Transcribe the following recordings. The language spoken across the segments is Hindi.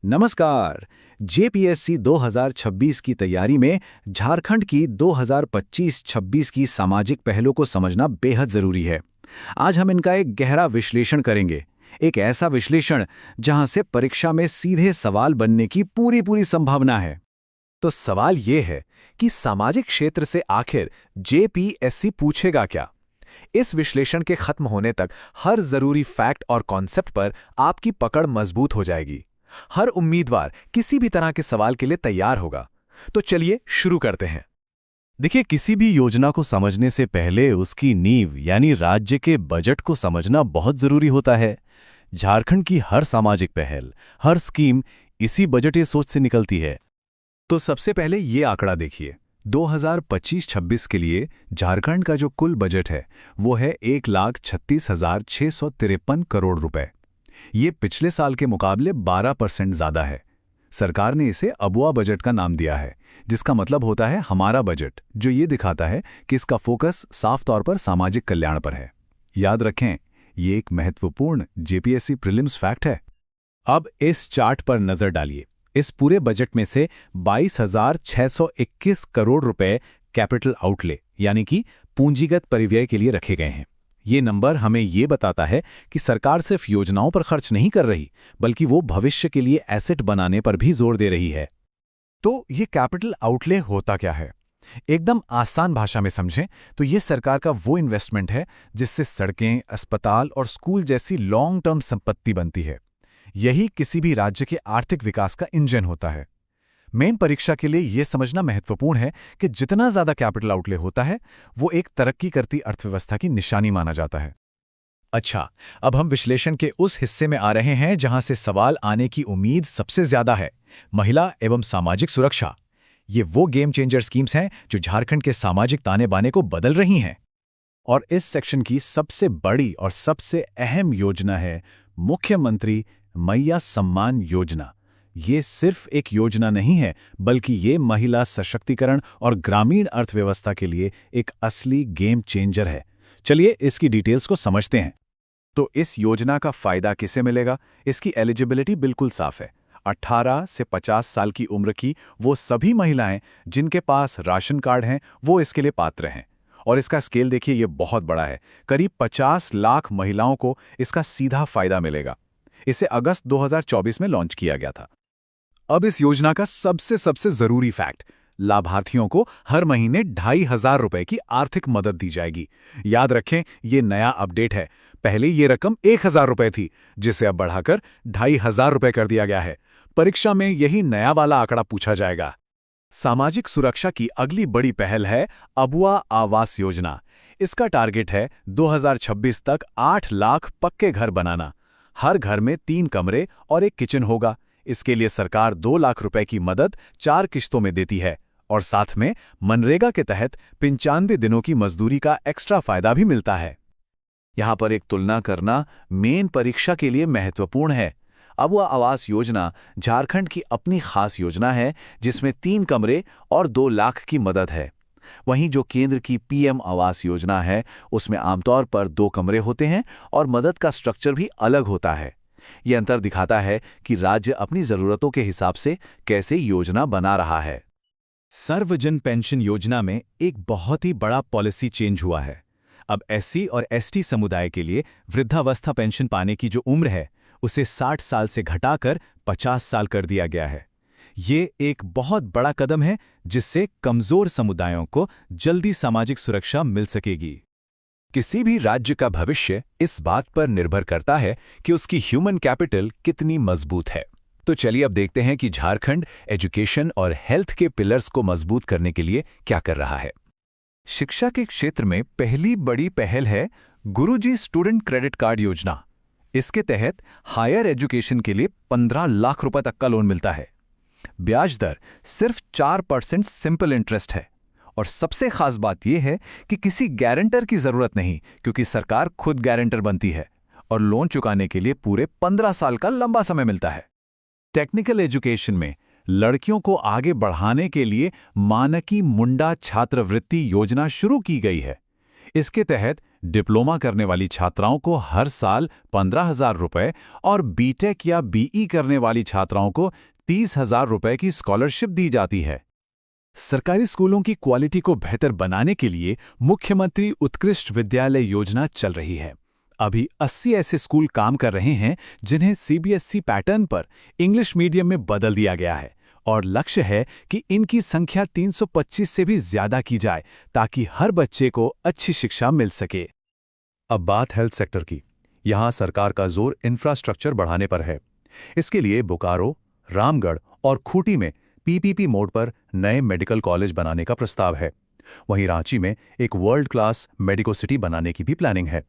नमस्कार। जेपीएससी 2026 की तैयारी में झारखंड की 2025-26 की सामाजिक पहलों को समझना बेहद जरूरी है। आज हम इनका एक गहरा विश्लेषण करेंगे। एक ऐसा विश्लेषण जहां से परीक्षा में सीधे सवाल बनने की पूरी पूरी संभावना है। तो सवाल ये है कि सामाजिक क्षेत्र से आखिर जेपीएससी पूछेगा क्या? इस विश्लेषण के खत्म होने तक हर जरूरी फैक्ट और कॉन्सेप्ट पर आपकी पकड़ मजबूत हो जाएगी। हर उम्मीदवार किसी भी तरह के सवाल के लिए तैयार होगा। तो चलिए शुरू करते हैं। देखिए, किसी भी योजना को समझने से पहले उसकी नींव यानी राज्य के बजट को समझना बहुत जरूरी होता है। झारखंड की हर सामाजिक पहल, हर स्कीम इसी बजटीय सोच से निकलती है। तो सबसे पहले ये आंकड़ा देखिए। 2025-26 के लिए झारखंड का जो कुल बजट है वो है 1,36,653 करोड़ रुपए। ये पिछले साल के मुकाबले 12% ज्यादा है। सरकार ने इसे अबुआ बजट का नाम दिया है, जिसका मतलब होता है हमारा बजट, जो ये दिखाता है कि इसका फोकस साफ तौर पर सामाजिक कल्याण पर है। याद रखें, ये एक महत्वपूर्ण जेपीएससी प्रीलिम्स फैक्ट है। अब इस चार्ट पर नजर डालिए। इस पूरे बजट में से 22,621 करोड़ रुपए कैपिटल आउटले यानी कि पूंजीगत परिव्यय के लिए रखे गए हैं। ये नंबर हमें ये बताता है कि सरकार सिर्फ योजनाओं पर खर्च नहीं कर रही, बल्कि वो भविष्य के लिए एसेट बनाने पर भी जोर दे रही है। तो ये कैपिटल आउटले होता क्या है? एकदम आसान भाषा में समझें तो ये सरकार का वो इन्वेस्टमेंट है जिससे सड़कें, अस्पताल और स्कूल जैसी लॉन्ग टर्म संपत्ति बनती है। यही किसी भी राज्य के आर्थिक विकास का इंजन होता है। मेन परीक्षा के लिए यह समझना महत्वपूर्ण है कि जितना ज्यादा कैपिटल आउटले होता है वो एक तरक्की करती अर्थव्यवस्था की निशानी माना जाता है। अच्छा, अब हम विश्लेषण के उस हिस्से में आ रहे हैं जहां से सवाल आने की उम्मीद सबसे ज्यादा है, महिला एवं सामाजिक सुरक्षा। ये वो गेम चेंजर स्कीम्स हैं जो झारखंड के सामाजिक ताने बाने को बदल रही हैं। और इस सेक्शन की सबसे बड़ी और सबसे अहम योजना है मुख्यमंत्री मैया सम्मान योजना। ये सिर्फ एक योजना नहीं है, बल्कि ये महिला सशक्तिकरण और ग्रामीण अर्थव्यवस्था के लिए एक असली गेम चेंजर है। चलिए इसकी डिटेल्स को समझते हैं। तो इस योजना का फायदा किसे मिलेगा? इसकी एलिजिबिलिटी बिल्कुल साफ है। 18 से 50 साल की उम्र की वो सभी महिलाएं जिनके पास राशन कार्ड हैं वो इसके लिए पात्र हैं। और इसका स्केल देखिए, ये बहुत बड़ा है। करीब 50 लाख महिलाओं को इसका सीधा फायदा मिलेगा। इसे अगस्त 2024 में लॉन्च किया गया था। अब इस योजना का सबसे जरूरी फैक्ट, लाभार्थियों को हर महीने 2,500 रुपए की आर्थिक मदद दी जाएगी। याद रखें, ये नया अपडेट है। पहले ये रकम 1,000 रुपए थी, जिसे अब बढ़ाकर 2,500 रुपए कर दिया गया है। परीक्षा में यही नया वाला आंकड़ा पूछा जाएगा। सामाजिक सुरक्षा की अगली बड़ी पहल है अबुआ आवास योजना। इसका टारगेट है 2026 तक 8 लाख पक्के घर बनाना। हर घर में 3 कमरे और एक किचन होगा। इसके लिए सरकार 2 लाख रुपए की मदद 4 किश्तों में देती है और साथ में मनरेगा के तहत 95 दिनों की मजदूरी का एक्स्ट्रा फायदा भी मिलता है। यहां पर एक तुलना करना मेन परीक्षा के लिए महत्वपूर्ण है। अबुआ आवास योजना झारखंड की अपनी खास योजना है, जिसमें 3 कमरे और 2 लाख की मदद है। वहीं जो केंद्र की पीएम आवास योजना है, उसमें आमतौर पर 2 कमरे होते हैं और मदद का स्ट्रक्चर भी अलग होता है। यह अंतर दिखाता है कि राज्य अपनी जरूरतों के हिसाब से कैसे योजना बना रहा है। सर्वजन पेंशन योजना में एक बहुत ही बड़ा पॉलिसी चेंज हुआ है। अब एससी और एसटी समुदाय के लिए वृद्धावस्था पेंशन पाने की जो उम्र है, उसे 60 साल से घटाकर 50 साल कर दिया गया है। ये एक बहुत बड़ा कदम है जिससे कमजोर समुदायों को जल्दी सामाजिक सुरक्षा मिल सकेगी। किसी भी राज्य का भविष्य इस बात पर निर्भर करता है कि उसकी ह्यूमन कैपिटल कितनी मजबूत है। तो चलिए अब देखते हैं कि झारखंड एजुकेशन और हेल्थ के पिलर्स को मजबूत करने के लिए क्या कर रहा है। शिक्षा के क्षेत्र में पहली बड़ी पहल है गुरुजी स्टूडेंट क्रेडिट कार्ड योजना। इसके तहत हायर एजुकेशन के लिए 15 लाख रुपए तक का लोन मिलता है। ब्याज दर सिर्फ 4% सिंपल इंटरेस्ट है और सबसे खास बात यह है कि किसी गारंटर की जरूरत नहीं, क्योंकि सरकार खुद गारंटर बनती है और लोन चुकाने के लिए पूरे 15 साल का लंबा समय मिलता है। टेक्निकल एजुकेशन में लड़कियों को आगे बढ़ाने के लिए मानकी मुंडा छात्रवृत्ति योजना शुरू की गई है। इसके तहत डिप्लोमा करने वाली छात्राओं को हर साल 15,000 रुपए और बीटेक या बीई करने वाली छात्राओं को 30,000 रुपए की स्कॉलरशिप दी जाती है। सरकारी स्कूलों की क्वालिटी को बेहतर बनाने के लिए मुख्यमंत्री उत्कृष्ट विद्यालय योजना चल रही है। अभी 80 ऐसे स्कूल काम कर रहे हैं जिन्हें सीबीएसई पैटर्न पर इंग्लिश मीडियम में बदल दिया गया है और लक्ष्य है कि इनकी संख्या 325 से भी ज्यादा की जाए ताकि हर बच्चे को अच्छी शिक्षा मिल सके। अब बात हेल्थ सेक्टर की। यहाँ सरकार का जोर इंफ्रास्ट्रक्चर बढ़ाने पर है। इसके लिए बोकारो, रामगढ़ और खूंटी में पीपीपी मोड पर नए मेडिकल कॉलेज बनाने का प्रस्ताव है। वहीं रांची में एक वर्ल्ड क्लास मेडिको सिटी बनाने की भी प्लानिंग है।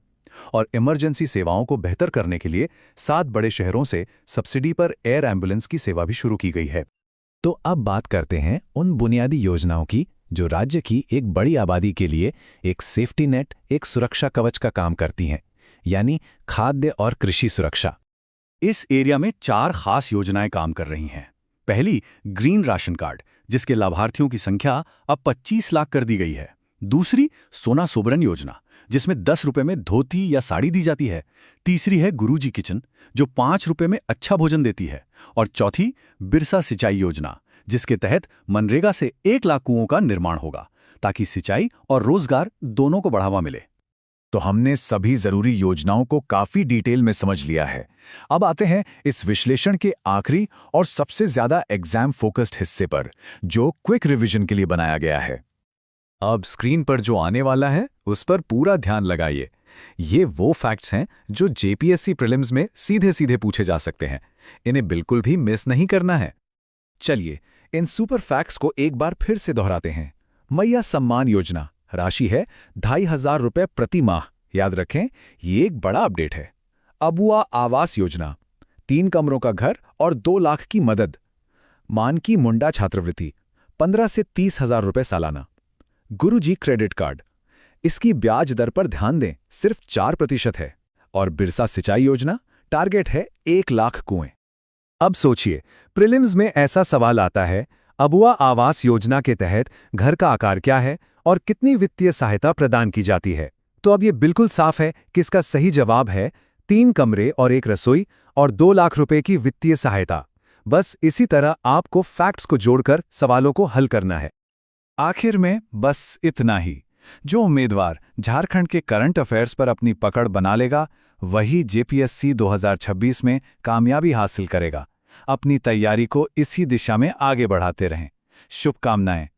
और इमरजेंसी सेवाओं को बेहतर करने के लिए 7 बड़े शहरों से सब्सिडी पर एयर एम्बुलेंस की सेवा भी शुरू की गई है। तो अब बात करते हैं उन बुनियादी योजनाओं की जो राज्य की एक बड़ी आबादी के लिए एक सेफ्टी नेट, एक सुरक्षा कवच का काम करती हैं, यानी खाद्य और कृषि सुरक्षा। इस एरिया में 4 खास योजनाएं काम कर रही हैं। पहली, ग्रीन राशन कार्ड, जिसके लाभार्थियों की संख्या अब 25 लाख कर दी गई है। दूसरी, सोना सोबरन योजना, जिसमें 10 रुपए में धोती या साड़ी दी जाती है। तीसरी है गुरुजी किचन, जो 5 रुपए में अच्छा भोजन देती है। और चौथी, बिरसा सिंचाई योजना, जिसके तहत मनरेगा से 1 लाख कुओं का निर्माण होगा ताकि सिंचाई और रोजगार दोनों को बढ़ावा मिले। तो हमने सभी जरूरी योजनाओं को काफी डिटेल में समझ लिया है। अब आते हैं इस विश्लेषण के आखिरी और सबसे ज्यादा एग्जाम फोकस्ड हिस्से पर, जो क्विक रिवीजन के लिए बनाया गया है। अब स्क्रीन पर जो आने वाला है उस पर पूरा ध्यान लगाइए। ये वो फैक्ट्स हैं जो जेपीएससी प्रीलिम्स में सीधे सीधे पूछे जा सकते हैं। इन्हें बिल्कुल भी मिस नहीं करना है। चलिए इन सुपर फैक्ट्स को एक बार फिर से दोहराते हैं। मैया सम्मान योजना, राशि है 2,500 रुपए प्रति माह। याद रखें, ये एक बड़ा अपडेट है। अबुआ आवास योजना, 3 कमरों का घर और 2 लाख की मदद। मानकी मुंडा छात्रवृत्ति, 15 से 30,000 रुपए सालाना। गुरुजी क्रेडिट कार्ड, इसकी ब्याज दर पर ध्यान दें, सिर्फ 4% है। और बिरसा सिंचाई योजना, टारगेट है 1 लाख कुएं। अब सोचिए, प्रीलिम्स में ऐसा सवाल आता है, अबुआ आवास योजना के तहत घर का आकार क्या है और कितनी वित्तीय सहायता प्रदान की जाती है? तो अब ये बिल्कुल साफ है कि इसका सही जवाब है 3 कमरे और 1 रसोई और 2 लाख रुपए की वित्तीय सहायता। बस इसी तरह आपको फैक्ट्स को जोड़कर सवालों को हल करना है। आखिर में बस इतना ही। जो उम्मीदवार झारखंड के करंट अफेयर्स पर अपनी पकड़ बना लेगा, वही जेपीएससी 2026 में कामयाबी हासिल करेगा। अपनी तैयारी को इसी दिशा में आगे बढ़ाते रहें। शुभकामनाएं।